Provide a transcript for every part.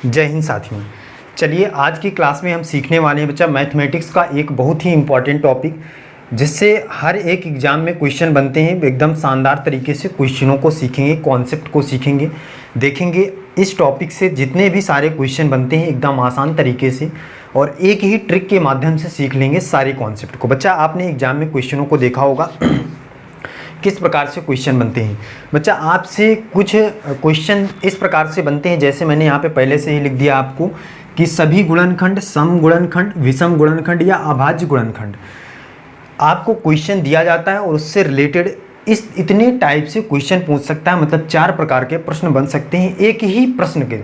जय हिंद साथियों। चलिए आज की क्लास में हम सीखने वाले हैं बच्चा मैथमेटिक्स का एक बहुत ही इम्पॉर्टेंट टॉपिक, जिससे हर एक एग्ज़ाम में क्वेश्चन बनते हैं। एकदम शानदार तरीके से क्वेश्चनों को सीखेंगे, कॉन्सेप्ट को सीखेंगे, देखेंगे इस टॉपिक से जितने भी सारे क्वेश्चन बनते हैं एकदम आसान तरीके से और एक ही ट्रिक के माध्यम से सीख लेंगे सारे कॉन्सेप्ट को। बच्चा आपने एग्ज़ाम में क्वेश्चनों को देखा होगा किस प्रकार से क्वेश्चन बनते हैं। बच्चा आपसे कुछ क्वेश्चन इस प्रकार से बनते हैं, जैसे मैंने यहाँ पे पहले से ही लिख दिया आपको कि सभी गुणनखंड, सम गुणनखंड, विषम गुणनखंड या अभाज्य गुणनखंड आपको क्वेश्चन दिया जाता है और उससे रिलेटेड इस इतने टाइप से क्वेश्चन पूछ सकता है। मतलब 4 प्रकार के प्रश्न बन सकते हैं एक ही प्रश्न के।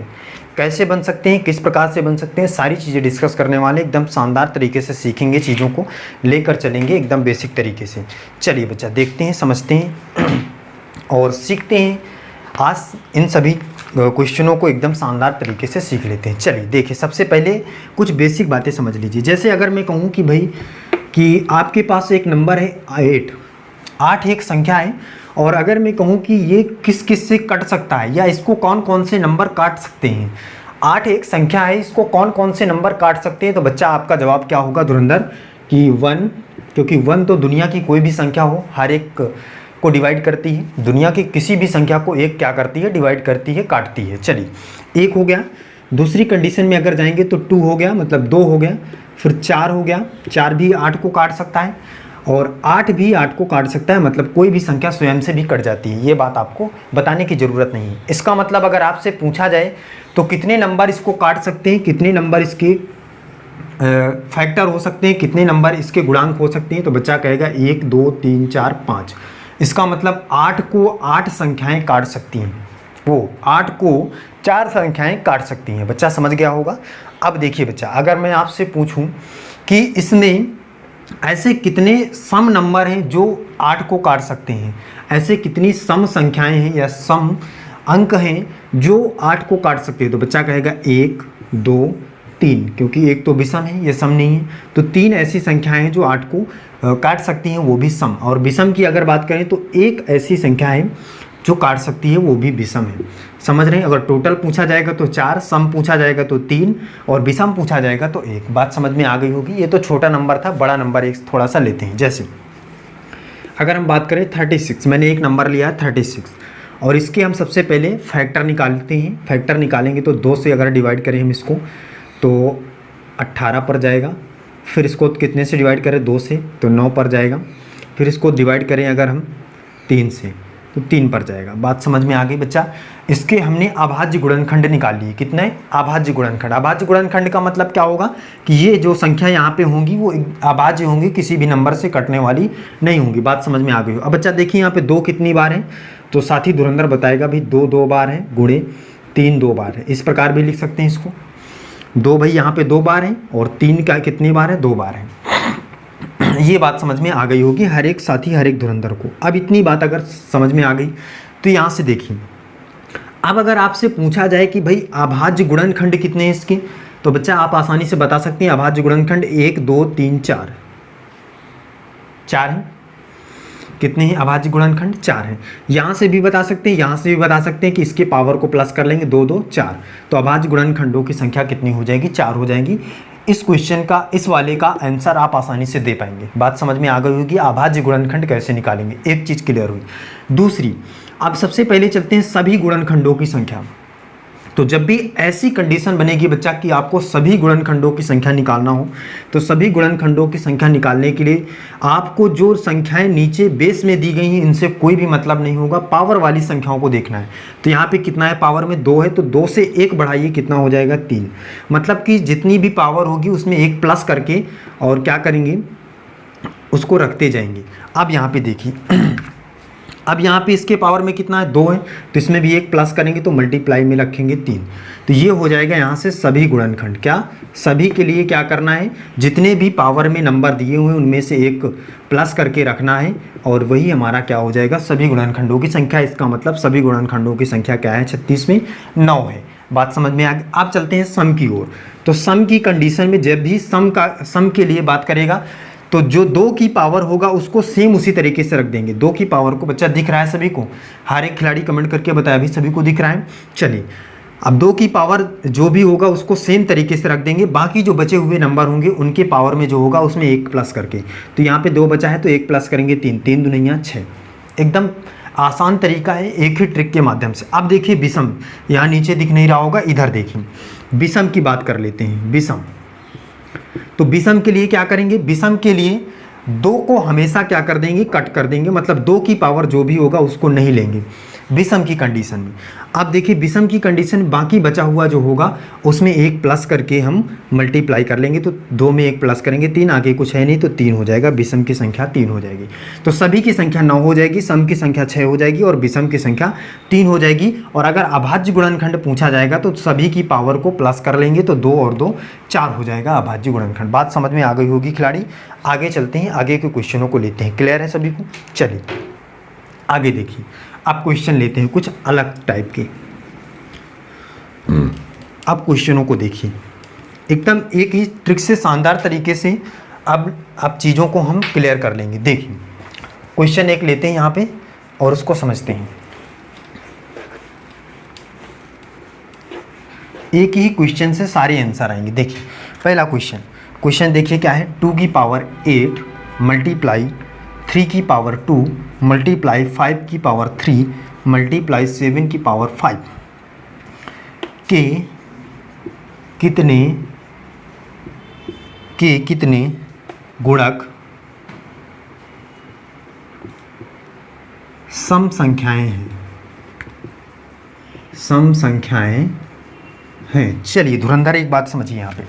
कैसे बन सकते हैं, किस प्रकार से बन सकते हैं, सारी चीज़ें डिस्कस करने वाले, एकदम शानदार तरीके से सीखेंगे, चीज़ों को लेकर चलेंगे एकदम बेसिक तरीके से। चलिए बच्चा देखते हैं, समझते हैं और सीखते हैं। आज इन सभी क्वेश्चनों को एकदम शानदार तरीके से सीख लेते हैं। चलिए देखिए, सबसे पहले कुछ बेसिक बातें समझ लीजिए। जैसे अगर मैं कहूँ कि भाई कि आपके पास एक नंबर है 8 एक संख्या है, और अगर मैं कहूँ कि ये किस किस से कट सकता है या इसको कौन कौन से नंबर काट सकते हैं। 8 एक संख्या है, इसको कौन कौन से नंबर काट सकते हैं, तो बच्चा आपका जवाब क्या होगा धुरंधर कि 1, क्योंकि 1 तो दुनिया की कोई भी संख्या हो हर एक को डिवाइड करती है। दुनिया की किसी भी संख्या को एक क्या करती है, डिवाइड करती है, काटती है। चलिए 1 हो गया। दूसरी कंडीशन में अगर जाएंगे तो 2 हो गया, मतलब 2 हो गया। फिर 4 हो गया, 4 भी 8 को काट सकता है और 8 भी 8 को काट सकता है। मतलब कोई भी संख्या स्वयं से भी कट जाती है, ये बात आपको बताने की ज़रूरत नहीं है। इसका मतलब अगर आपसे पूछा जाए तो कितने नंबर इसको काट सकते हैं, कितने नंबर इसके फैक्टर हो सकते हैं, कितने नंबर इसके गुणांक हो सकते हैं, तो बच्चा कहेगा 1 2 3 4 5। इसका मतलब 8 को 8 संख्याएँ काट सकती हैं, वो 8 को 4 संख्याएँ काट सकती हैं। बच्चा समझ गया होगा। अब देखिए बच्चा, अगर मैं आपसे पूछूँ कि इसमें ऐसे कितने सम नंबर हैं जो 8 को काट सकते हैं, ऐसे कितनी सम संख्याएं हैं या सम अंक हैं जो 8 को काट सकते हैं, तो बच्चा कहेगा 1 2 3, क्योंकि एक तो विषम है, ये सम नहीं है। तो 3 ऐसी संख्याएं हैं जो 8 को काट सकती हैं, वो भी सम। और विषम की अगर बात करें तो एक ऐसी संख्या है जो काट सकती है, वो भी विषम है। समझ रहे हैं। अगर टोटल पूछा जाएगा तो 4, सम पूछा जाएगा तो 3 और विषम पूछा जाएगा तो 1। बात समझ में आ गई होगी। ये तो छोटा नंबर था, बड़ा नंबर एक थोड़ा सा लेते हैं। जैसे अगर हम बात करें 36, मैंने एक नंबर लिया है 36 और इसके हम सबसे पहले फैक्टर निकालते हैं। फैक्टर निकालेंगे तो 2 से अगर डिवाइड करें हम इसको तो 18 पर जाएगा। फिर इसको कितने से डिवाइड करें, 2 से, तो 9 पर जाएगा। फिर इसको डिवाइड करें अगर हम 3 से तो 3 पर जाएगा। बात समझ में आ गई बच्चा। इसके हमने अभाज्य गुणनखंड निकाल लिए। कितने अभाज्य गुणनखंड। अभाज्य गुणनखंड का मतलब क्या होगा कि ये जो संख्या यहाँ पे होंगी वो अभाज्य होंगी, किसी भी नंबर से कटने वाली नहीं होंगी। बात समझ में आ गई। अब बच्चा देखिए यहाँ पे 2 कितनी बार है, तो साथी धुरंधर बताएगा भी 2 2 बार है, गुणे 3 2 बार है। इस प्रकार भी लिख सकते हैं इसको। 2 भाई यहाँ पे 2 बार है और 3 का कितनी बार है, 2 बार है। ये बात समझ में आ गई होगी हर एक साथी, हर एक धुरंधर को। अब इतनी बात अगर समझ में आ गई तो यहाँ से देखिए, अब अगर आपसे पूछा जाए कि भाई अभाज्य गुणनखंड कितने हैं इसके, तो बच्चा आप आसानी से बता सकते हैं अभाज्य गुणनखंड 1 2 3 4 हैं। कितने हैं अभाज्य गुणनखंड, 4 हैं। यहाँ से भी बता सकते हैं, यहाँ से भी बता सकते हैं कि इसके पावर को प्लस कर लेंगे, 2 2 4, तो अभाज्य गुणनखंडों की संख्या कितनी हो जाएगी, 4 हो जाएगी। इस क्वेश्चन का, इस वाले का आंसर आप आसानी से दे पाएंगे। बात समझ में आ गई होगी। अभाज्य गुणनखंड कैसे निकालेंगे, एक चीज़ क्लियर हुई। दूसरी, अब सबसे पहले चलते हैं सभी गुणनखंडों की संख्या। तो जब भी ऐसी कंडीशन बनेगी बच्चा कि आपको सभी गुणनखंडों की संख्या निकालना हो, तो सभी गुणनखंडों की संख्या निकालने के लिए आपको जो संख्याएं नीचे बेस में दी गई हैं इनसे कोई भी मतलब नहीं होगा, पावर वाली संख्याओं को देखना है। तो यहाँ पे कितना है, पावर में 2 है, तो 2 से 1 बढ़ाइए, कितना हो जाएगा, 3। मतलब कि जितनी भी पावर होगी उसमें 1 प्लस करके और क्या करेंगे, उसको रखते जाएंगे। अब यहाँ पे देखिए, अब यहाँ पे इसके पावर में कितना है, 2 है, तो इसमें भी 1 प्लस करेंगे तो मल्टीप्लाई में रखेंगे 3। तो ये हो जाएगा यहाँ से सभी गुणनखंड। क्या, सभी के लिए क्या करना है, जितने भी पावर में नंबर दिए हुए हैं उनमें से 1 प्लस करके रखना है और वही हमारा क्या हो जाएगा, सभी गुणनखंडों की संख्या। इसका मतलब सभी गुणनखंडों की संख्या क्या है, 36 में 9 है। बात समझ में आ गई। आप चलते हैं सम की ओर। तो सम की कंडीशन में जब भी सम के लिए बात करेगा तो जो 2 की पावर होगा उसको सेम उसी तरीके से रख देंगे। 2 की पावर को, बच्चा दिख रहा है सभी को, हर एक खिलाड़ी कमेंट करके बताया, अभी सभी को दिख रहा है। चलिए अब 2 की पावर जो भी होगा उसको सेम तरीके से रख देंगे, बाकी जो बचे हुए नंबर होंगे उनके पावर में जो होगा उसमें 1 प्लस करके, तो यहाँ पे 2 बचा है तो 1 प्लस करेंगे 3, 3 दूनिया 6। एकदम आसान तरीका है एक ही ट्रिक के माध्यम से। अब देखिए विषम, यहाँ नीचे दिख नहीं रहा होगा, इधर देखिए विषम की बात कर लेते हैं। विषम, तो विषम के लिए क्या करेंगे, विषम के लिए 2 को हमेशा क्या कर देंगे, कट कर देंगे, मतलब 2 की पावर जो भी होगा उसको नहीं लेंगे विषम की कंडीशन में। अब देखिए विषम की कंडीशन, बाकी बचा हुआ जो होगा उसमें 1 प्लस करके हम मल्टीप्लाई कर लेंगे, तो 2 में 1 प्लस करेंगे 3, आगे कुछ है नहीं तो 3 हो जाएगा, विषम की संख्या 3 हो जाएगी। तो सभी की संख्या 9 हो जाएगी, सम की संख्या 6 हो जाएगी और विषम की संख्या 3 हो जाएगी। और अगर अभाज्य गुणनखंड पूछा जाएगा तो सभी की पावर को प्लस कर लेंगे, तो 2 और 2 4 हो जाएगा अभाज्य गुणनखंड। बात समझ में आ गई होगी खिलाड़ी। आगे चलते हैं, आगे के क्वेश्चनों को लेते हैं। क्लियर है सभी को? चलिए आगे देखिए, अब क्वेश्चन लेते हैं कुछ अलग टाइप के। अब क्वेश्चनों को देखिए, एकदम एक ही ट्रिक से शानदार तरीके से अब चीज़ों को हम क्लियर कर लेंगे। देखिए क्वेश्चन एक लेते हैं यहाँ पे और उसको समझते हैं। एक ही क्वेश्चन से सारे आंसर आएंगे। देखिए पहला क्वेश्चन देखिए क्या है, 2 की पावर 8 मल्टीप्लाई 3 की पावर 2 मल्टीप्लाई 5 की पावर 3 मल्टीप्लाई 7 की पावर 5 के कितने गुणक सम संख्याएं हैं। चलिए धुरंधर एक बात समझिए यहाँ पे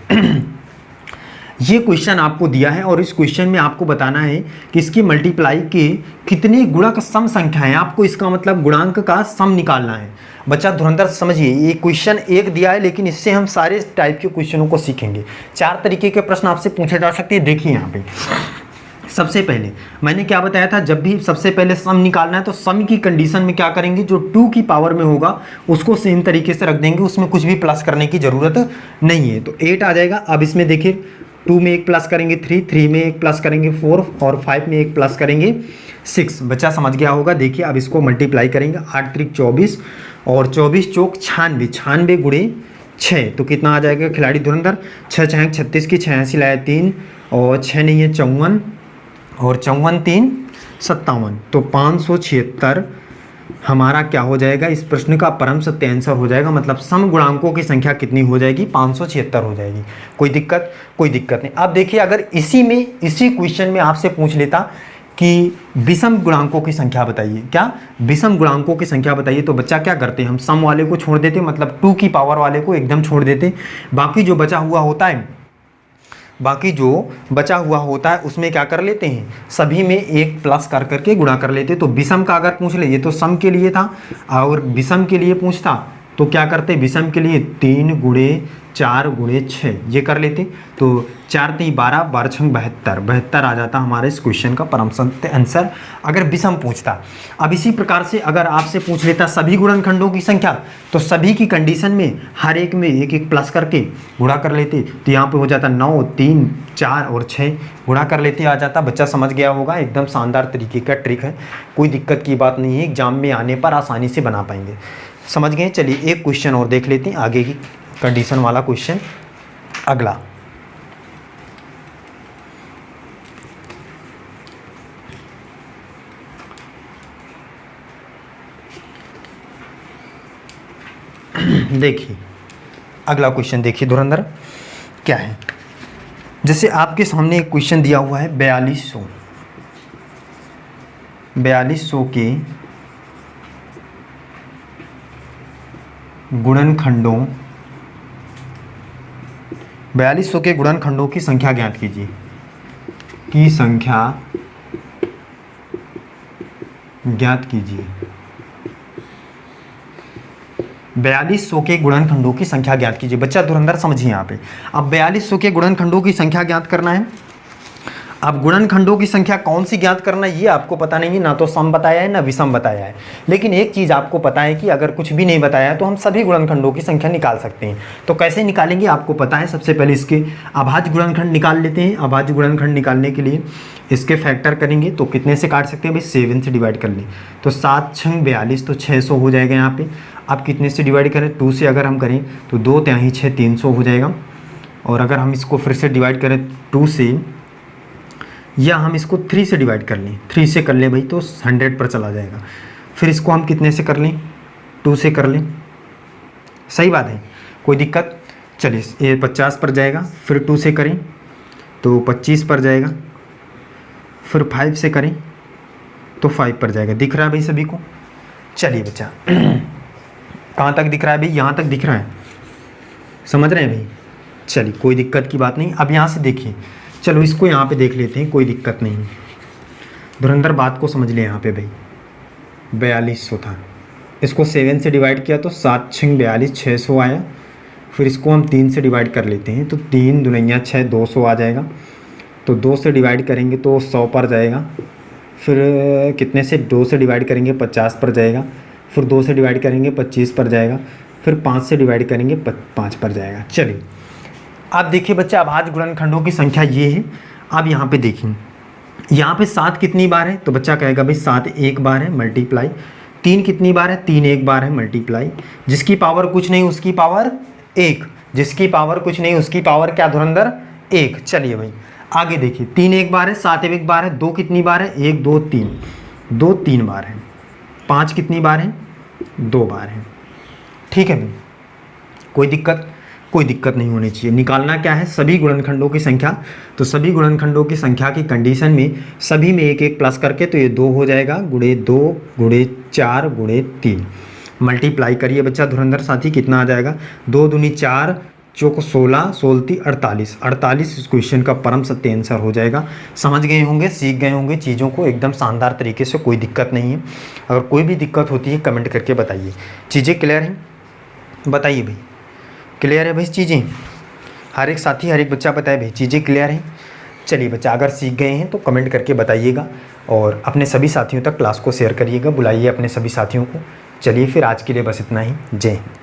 ये क्वेश्चन आपको दिया है और इस क्वेश्चन में आपको बताना है कि इसकी मल्टीप्लाई के कितने गुणक सम संख्याएं, आपको इसका मतलब गुणांक का सम निकालना है। बच्चा धुरंधर समझिए, ये क्वेश्चन एक दिया है लेकिन इससे हम सारे टाइप के क्वेश्चनों को सीखेंगे। 4 तरीके के प्रश्न आपसे पूछे जा सकते हैं। देखिए यहाँ पे सबसे पहले मैंने क्या बताया था, जब भी सबसे पहले सम निकालना है तो सम की कंडीशन में क्या करेंगे, जो 2 की पावर में होगा उसको सेम तरीके से रख देंगे, उसमें कुछ भी प्लस करने की ज़रूरत नहीं है। तो 8 आ जाएगा। अब इसमें देखिए 2 में 1 प्लस करेंगे 3, 3 में 1 प्लस करेंगे 4 और 5 में 1 प्लस करेंगे 6। बच्चा समझ गया होगा। देखिए अब इसको मल्टीप्लाई करेंगे, 8 त्रिक 24 और 24 चौक 96, 96 गुणे 6 तो कितना आ जाएगा खिलाड़ी धुरंधर, 6 6 36 की 86 लाया 3 और 6 नहीं है 54 और 54 3 57, तो 576 हमारा क्या हो जाएगा, इस प्रश्न का परम सत्य आंसर हो जाएगा। मतलब सम गुणांकों की संख्या कितनी हो जाएगी, 576 हो जाएगी। कोई दिक्कत नहीं। अब देखिए अगर इसी क्वेश्चन में आपसे पूछ लेता कि विषम गुणांकों की संख्या बताइए, क्या विषम गुणांकों की संख्या बताइए, तो बच्चा क्या करते हैं, हम सम वाले को छोड़ देते, मतलब 2 की पावर वाले को एकदम छोड़ देते, बाकी जो बचा हुआ होता है उसमें क्या कर लेते हैं, सभी में 1 प्लस कर करके गुणा कर लेते। तो विषम का अगर पूछ ले, ये तो सम के लिए था और विषम के लिए पूछता तो क्या करते, विषम के लिए 3 गुणे 4 गुणे 6 ये कर लेते, तो 4 3 12 12 6 72 आ जाता हमारे इस क्वेश्चन का परम सत्य आंसर अगर विषम पूछता। अब इसी प्रकार से अगर आपसे पूछ लेता सभी गुणनखंडों की संख्या, तो सभी की कंडीशन में हर एक में 1 1 प्लस करके गुणा कर लेते, तो यहाँ पे हो जाता 9 3 4 और 6 गुणा कर लेते आ जाता। बच्चा समझ गया होगा, एकदम शानदार तरीके का ट्रिक है, कोई दिक्कत की बात नहीं है, एग्जाम में आने पर आसानी से बना पाएंगे। समझ गए? चलिए एक क्वेश्चन और देख लेते हैं, आगे की कंडीशन वाला क्वेश्चन अगला। देखिए अगला क्वेश्चन देखिए धुरंधर क्या है। जैसे आपके सामने एक क्वेश्चन दिया हुआ है 4200 के गुणनखंडों 4200 के गुणनखंडों की संख्या ज्ञात कीजिए, 4200 के गुणनखंडों की संख्या ज्ञात कीजिए। बच्चा धुरंधर समझिए यहाँ पे, अब 4200 के गुणनखंडों की संख्या ज्ञात करना है। अब गुणनखंडों की संख्या कौन सी ज्ञात करना है ये आपको पता नहीं है, ना तो सम बताया है ना विषम बताया है, लेकिन एक चीज़ आपको पता है कि अगर कुछ भी नहीं बताया है तो हम सभी गुणनखंडों की संख्या निकाल सकते हैं। तो कैसे निकालेंगे आपको पता है। सबसे पहले इसके अभाज्य गुणनखंड निकाल लेते हैं। अभाज्य गुणनखंड निकालने के लिए इसके फैक्टर करेंगे तो कितने से काट सकते हैं भाई, 7 से डिवाइड कर लें, तो 7 6 42 तो 600 हो जाएगा यहाँ पे। आप कितने से डिवाइड करें, 2 से अगर हम करें तो 2 तिहाई 6 300 हो जाएगा। और अगर हम इसको फिर से डिवाइड करें 2 से, या हम इसको 3 से डिवाइड कर लें, 3 से कर लें भाई तो 100 पर चला जाएगा। फिर इसको हम कितने से कर लें, 2 से कर लें, सही बात है, कोई दिक्कत। चलिए ये 50 पर जाएगा, फिर 2 से करें तो 25 पर जाएगा, फिर 5 से करें तो 5 पर जाएगा। दिख रहा है भाई सभी को? चलिए बच्चा कहाँ तक दिख रहा है भाई? यहाँ तक दिख रहा है, समझ रहे हैं भाई? चलिए कोई दिक्कत की बात नहीं। अब यहाँ से देखिए, चलो इसको यहाँ पे देख लेते हैं, कोई दिक्कत नहीं। धुरंधर बात को समझ ले यहाँ पे भाई, 4200 था, इसको 7 से डिवाइड किया तो 7 6 42 600 आया। फिर इसको हम 3 से डिवाइड कर लेते हैं तो 3 दूनिया 6 200 आ जाएगा। तो 2 से डिवाइड करेंगे तो 100 पर जाएगा। फिर कितने से 2 से डिवाइड करेंगे 50 पर जाएगा। फिर 2 से डिवाइड करेंगे 25 पर जाएगा। फिर 5 से डिवाइड करेंगे 5 पर जाएगा। चलिए अब देखिए बच्चा, अभाज्य गुणनखंडों की संख्या ये है। अब यहाँ पे देखिए, यहाँ पे 7 कितनी बार है? तो बच्चा कहेगा भाई 7 एक बार है मल्टीप्लाई। 3 कितनी बार है? 3 एक बार है मल्टीप्लाई। जिसकी पावर कुछ नहीं उसकी पावर 1, जिसकी पावर कुछ नहीं उसकी पावर क्या धुरंधर? 1। चलिए भाई आगे देखिए, 3 एक बार है, 7 एक बार है, 2 कितनी बार है? 1 2 3, 2 3 बार है। 5 कितनी बार है? 2 बार है। ठीक है भाई, कोई दिक्कत नहीं होनी चाहिए। निकालना क्या है? सभी गुणनखंडों की संख्या। तो सभी गुणनखंडों की संख्या की कंडीशन में सभी में 1 1 प्लस करके तो ये 2 हो जाएगा, गुणे 2 गुणे 4 गुणे 3। मल्टीप्लाई करिए बच्चा धुरंधर साथी, कितना आ जाएगा? 2 दूनी 4 चौक 16 16 48 48 इस क्वेश्चन का परम सत्य आंसर हो जाएगा। समझ गए होंगे, सीख गए होंगे चीज़ों को एकदम शानदार तरीके से, कोई दिक्कत नहीं है। अगर कोई भी दिक्कत होती है कमेंट करके बताइए। चीज़ें क्लियर हैं? बताइए भाई, क्लियर है भाई चीज़ें? हर एक साथी हर एक बच्चा बताए भाई चीज़ें क्लियर हैं। चलिए बच्चा, अगर सीख गए हैं तो कमेंट करके बताइएगा और अपने सभी साथियों तक क्लास को शेयर करिएगा, बुलाइए अपने सभी साथियों को। चलिए फिर आज के लिए बस इतना ही। जय हिंद।